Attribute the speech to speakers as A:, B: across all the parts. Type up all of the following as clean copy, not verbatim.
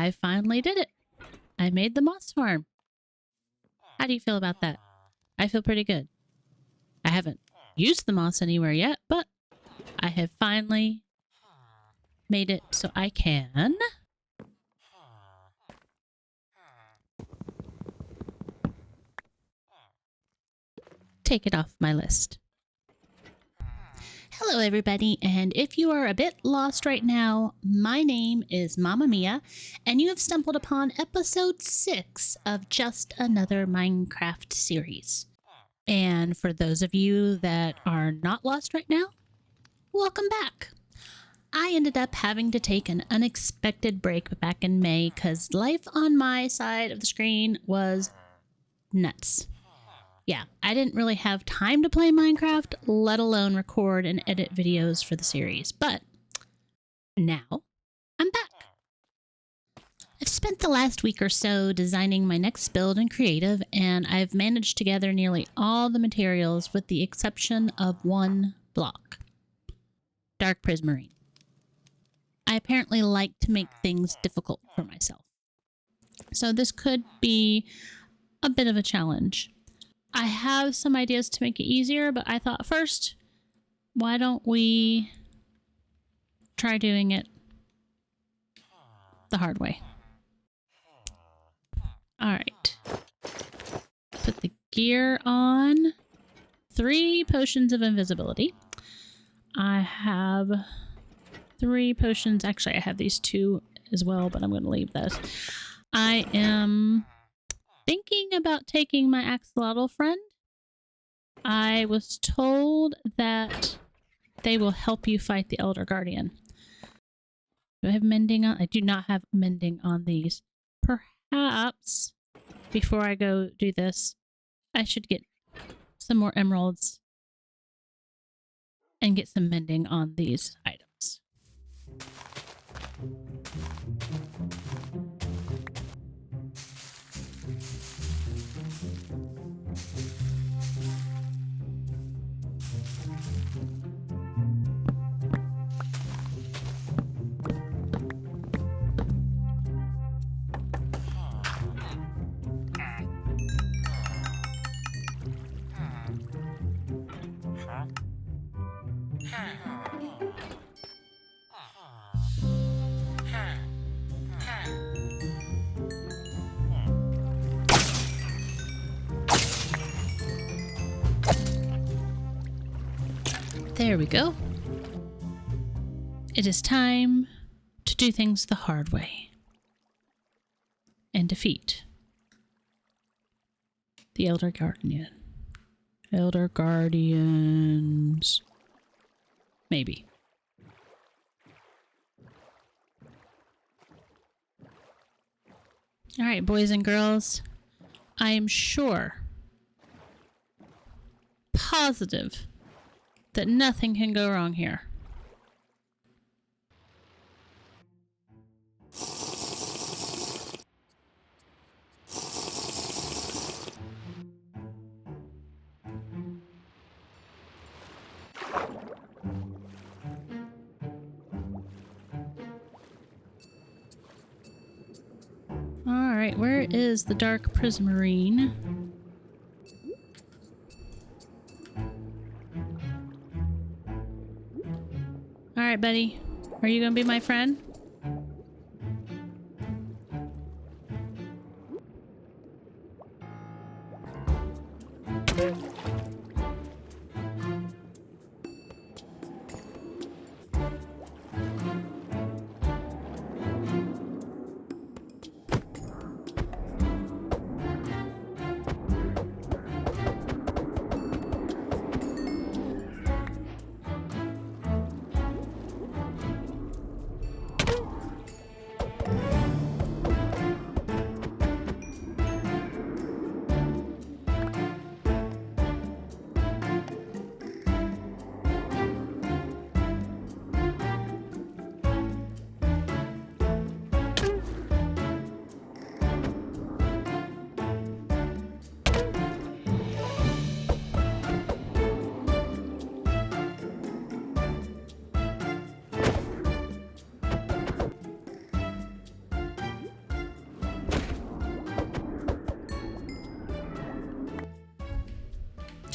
A: I finally did it. I made the moss farm. How do you feel about that? I feel pretty good. I haven't used the moss anywhere yet, but I have finally made it so I can take it off my list. Hello everybody, and if you are a bit lost right now, my name is Mama Mia, and you have stumbled upon episode 6 of Just Another Minecraft series. And for those of you that are not lost right now, welcome back. I ended up having to take an unexpected break back in May because life on my side of the screen was nuts. Yeah, I didn't really have time to play Minecraft, let alone record and edit videos for the series. But now I'm back. I've spent the last week or so designing my next build in Creative, and I've managed to gather nearly all the materials with the exception of one block. Dark prismarine. I apparently like to make things difficult for myself. So this could be a bit of a challenge. I have some ideas to make it easier, but I thought first, why don't we try doing it the hard way? All right. Put the gear on. 3 potions of invisibility. I have 3 potions. Actually, I have these 2 as well, but I'm going to leave those. I am thinking about taking my axolotl friend. I was told that they will help you fight the Elder Guardian. Do I have mending on? I do not have mending on these. Perhaps before I go do this, I should get some more emeralds and get some mending on these items. There we go. It is time to do things the hard way and defeat the Elder Guardian. Elder Guardians. Maybe. All right, boys and girls. I am sure, positive, that nothing can go wrong here. All right, where is the dark prismarine? All right, buddy. Are you gonna be my friend?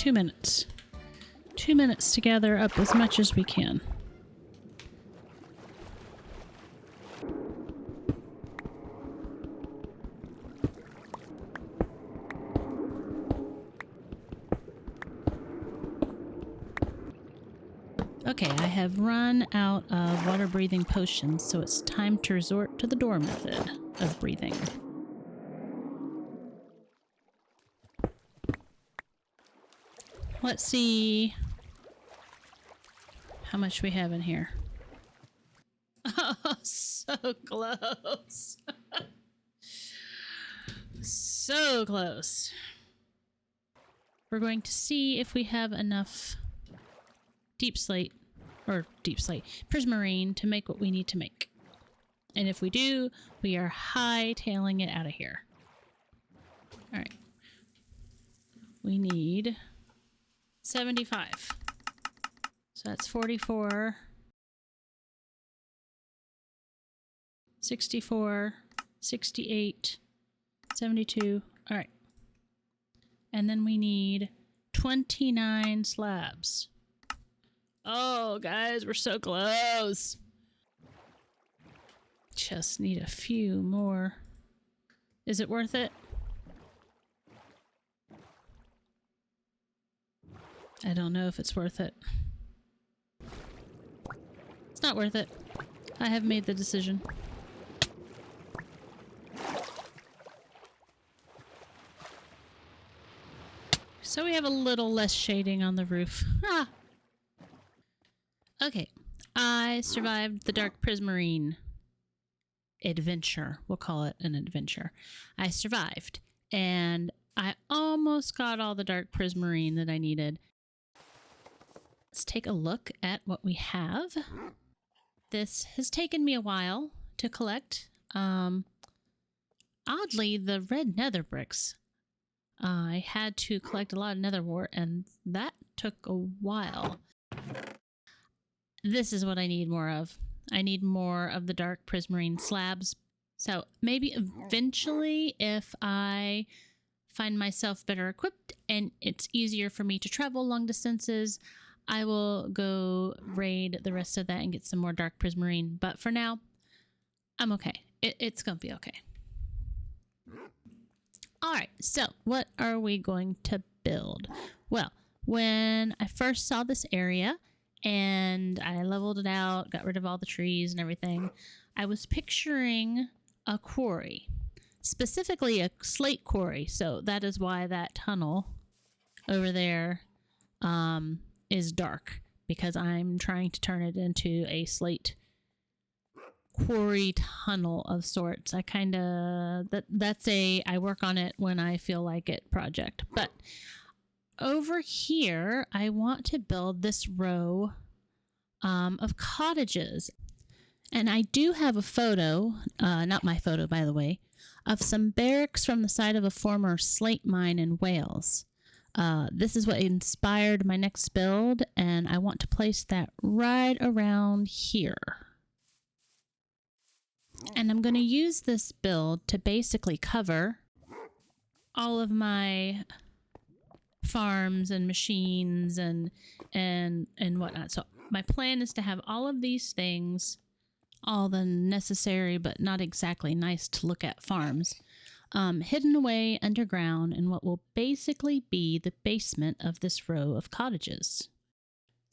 A: 2 minutes. 2 minutes to gather up as much as we can. Okay, I have run out of water breathing potions, so it's time to resort to the door method of breathing. Let's see how much we have in here. Oh, so close. So close. We're going to see if we have enough prismarine to make what we need to make. And if we do, we are hightailing it out of here. All right. We need 75. So that's 44, 64, 68, 72. All right. And then we need 29 slabs. Oh, guys, we're so close. Just need a few more. Is it worth it? I don't know if it's worth it. It's not worth it. I have made the decision. So we have a little less shading on the roof. Ah! Okay, I survived the Dark Prismarine adventure. We'll call it an adventure. I survived, and I almost got all the Dark Prismarine that I needed. Let's take a look at what we have. This has taken me a while to collect. Oddly, the red nether bricks. I had to collect a lot of nether wart, and that took a while. This is what I need more of. I need more of the Dark Prismarine slabs. So maybe eventually, if I find myself better equipped and it's easier for me to travel long distances, I will go raid the rest of that and get some more Dark Prismarine. But for now, I'm okay. It's gonna be okay. All right, so what are we going to build? Well, when I first saw this area and I leveled it out, got rid of all the trees and everything, I was picturing a quarry, specifically a slate quarry. So that is why that tunnel over there is dark, because I'm trying to turn it into a slate quarry tunnel of sorts. I kind of, that's a I work on it when I feel like it project. But over here, I want to build this row of cottages. And I do have a photo, not my photo, by the way, of some barracks from the side of a former slate mine in Wales. This is what inspired my next build, and I want to place that right around here. And I'm going to use this build to basically cover all of my farms and machines and whatnot. So my plan is to have all of these things, all the necessary but not exactly nice to look at farms, hidden away underground in what will basically be the basement of this row of cottages.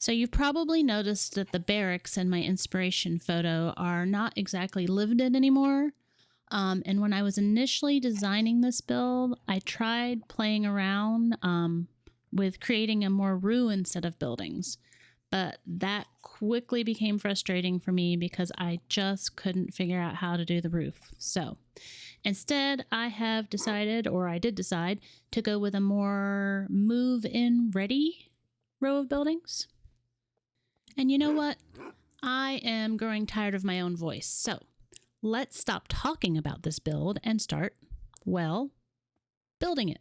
A: So you've probably noticed that the barracks in my inspiration photo are not exactly lived in anymore. And when I was initially designing this build, I tried playing around with creating a more ruined set of buildings. But that quickly became frustrating for me because I just couldn't figure out how to do the roof. So instead, I have decided, or I did decide, to go with a more move-in ready row of buildings. And you know what? I am growing tired of my own voice. So let's stop talking about this build and start, well, building it.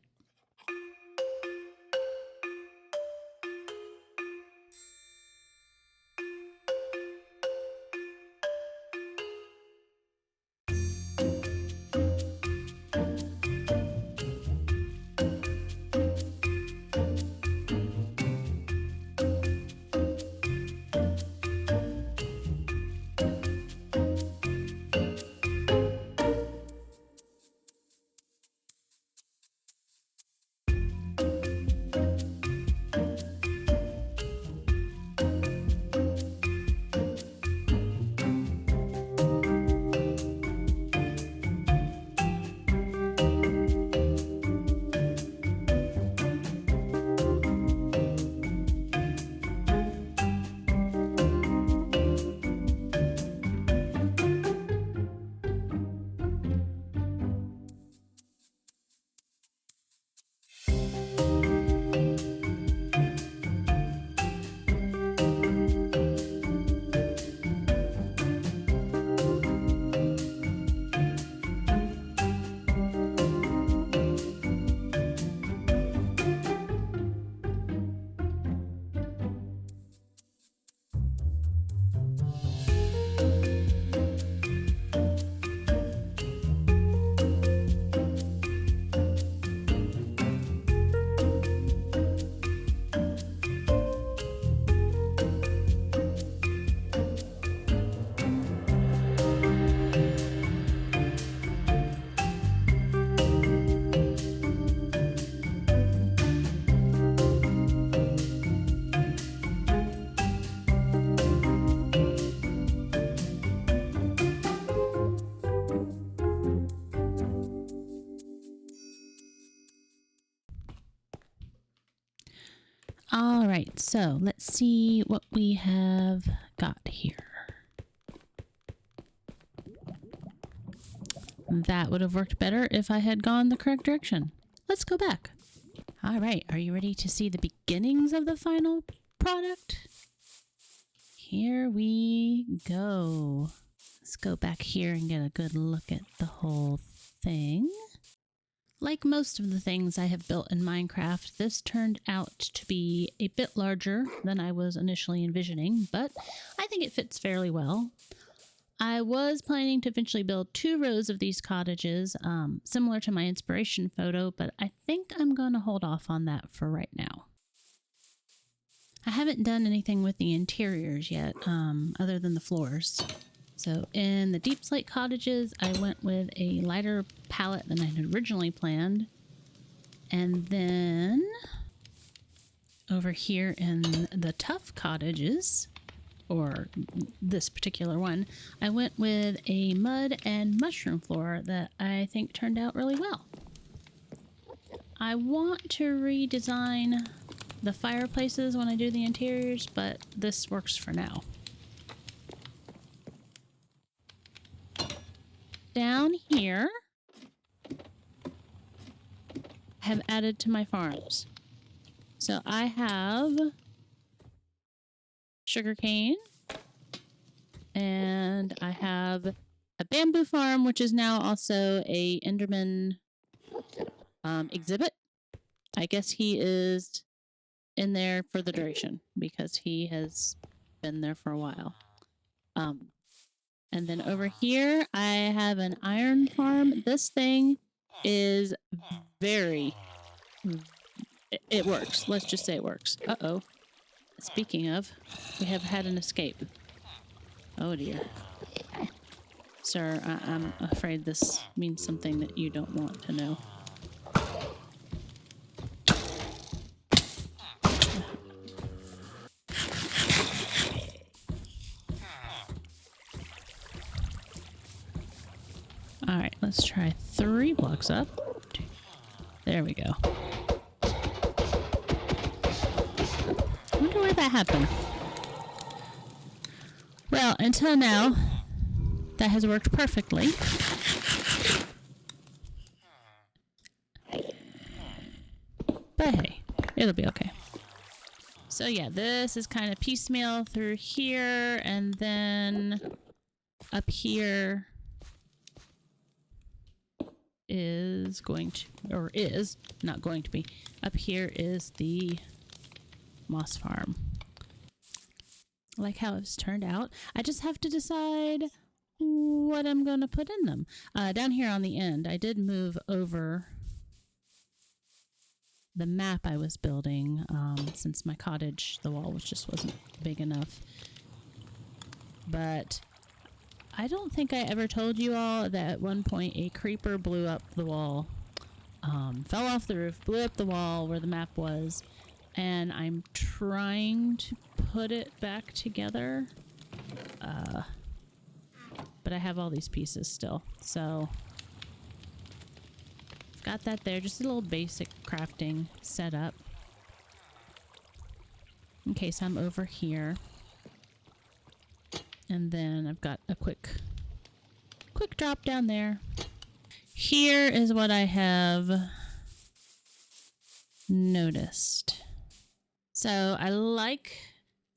A: All right, so let's see what we have got here. That would have worked better if I had gone the correct direction. Let's go back. All right, are you ready to see the beginnings of the final product? Here we go. Let's go back here and get a good look at the whole thing. Like most of the things I have built in Minecraft, this turned out to be a bit larger than I was initially envisioning, but I think it fits fairly well. I was planning to eventually build 2 rows of these cottages, similar to my inspiration photo, but I think I'm going to hold off on that for right now. I haven't done anything with the interiors yet, other than the floors. So in the deep slate cottages, I went with a lighter palette than I had originally planned. And then over here in the tough cottages, or this particular one, I went with a mud and mushroom floor that I think turned out really well. I want to redesign the fireplaces when I do the interiors, but this works for now. Down here, I have added to my farms. So I have sugarcane, and I have a bamboo farm, which is now also a Enderman exhibit. I guess he is in there for the duration because he has been there for a while. And then over here, I have an iron farm. This thing is very... It works. Let's just say it works. Uh-oh. Speaking of, we have had an escape. Oh dear. Sir, I'm afraid this means something that you don't want to know. Alright, let's try 3 blocks up. There we go. I wonder where that happened. Well, until now, that has worked perfectly. But hey, it'll be okay. So yeah, this is kind of piecemeal through here, and then up here is going to, or is not going to be, up here is the moss farm. I like how it's turned out. I just have to decide what I'm going to put in them. Down here on the end, I did move over the map I was building, since my cottage, the wall just wasn't big enough. But I don't think I ever told you all that at one point a creeper blew up the wall, fell off the roof, blew up the wall where the map was, and I'm trying to put it back together. But I have all these pieces still, so I've got that there. Just a little basic crafting setup in case I'm over here. And then I've got a quick drop down there. Here is what I have noticed. So I like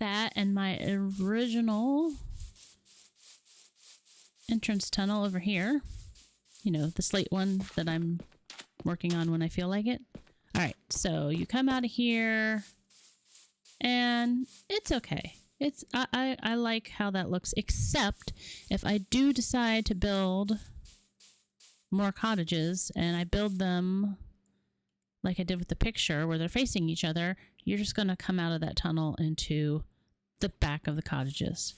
A: that, and my original entrance tunnel over here. You know, the slate one that I'm working on when I feel like it. All right, so you come out of here, and it's okay. I like how that looks, except if I do decide to build more cottages and I build them like I did with the picture where they're facing each other, you're just going to come out of that tunnel into the back of the cottages.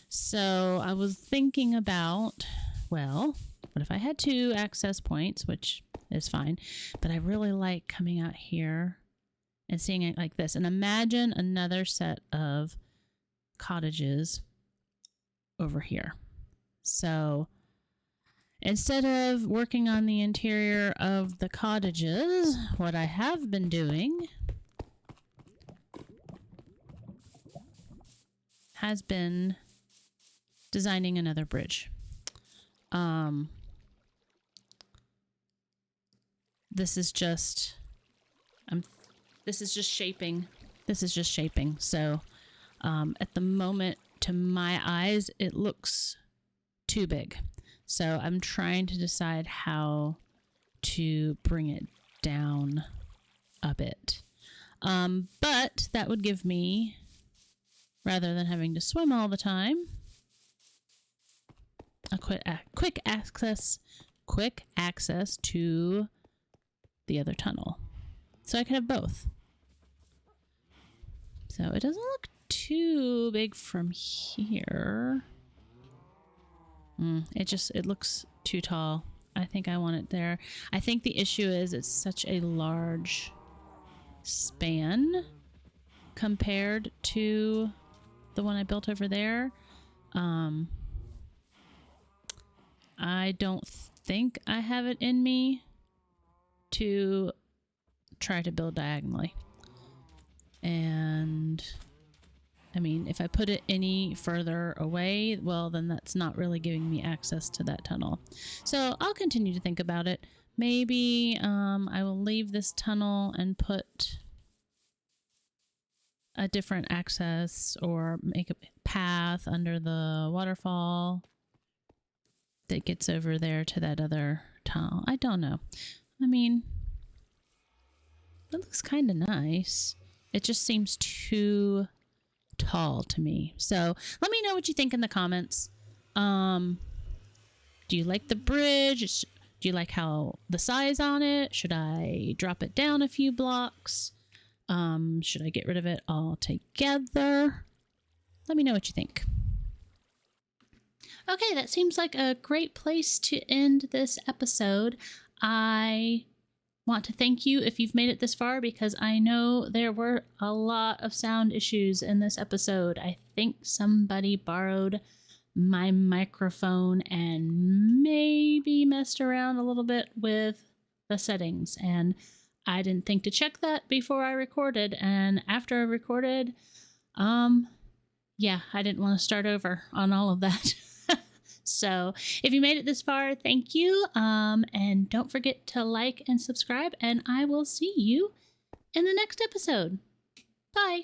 A: So I was thinking about, well, what if I had 2 access points, which is fine, but I really like coming out here and seeing it like this. And imagine another set of cottages over here. So instead of working on the interior of the cottages, what I have been doing has been designing another bridge. This is just shaping. This is just shaping. So at the moment, to my eyes, it looks too big. So I'm trying to decide how to bring it down a bit. But that would give me, rather than having to swim all the time, a quick access to the other tunnel. So I could have both. So it doesn't look too big from here. It looks too tall. I think I want it there. I think the issue is it's such a large span compared to the one I built over there. I don't think I have it in me to try to build diagonally. And I mean, if I put it any further away, well, then that's not really giving me access to that tunnel. So I'll continue to think about it. Maybe I will leave this tunnel and put a different access or make a path under the waterfall that gets over there to that other tunnel. I don't know. I mean, it looks kind of nice. It just seems too tall to me. So let me know what you think in the comments. Do you like the bridge? Do you like how the size on it? Should I drop it down a few blocks? Should I get rid of it altogether? Let me know what you think. Okay, that seems like a great place to end this episode. I want to thank you if you've made it this far, because I know there were a lot of sound issues in this episode. I think somebody borrowed my microphone and maybe messed around a little bit with the settings, and I didn't think to check that before I recorded, and after I recorded, yeah, I didn't want to start over on all of that. So if you made it this far, thank you. And don't forget to like and subscribe, and I will see you in the next episode. Bye.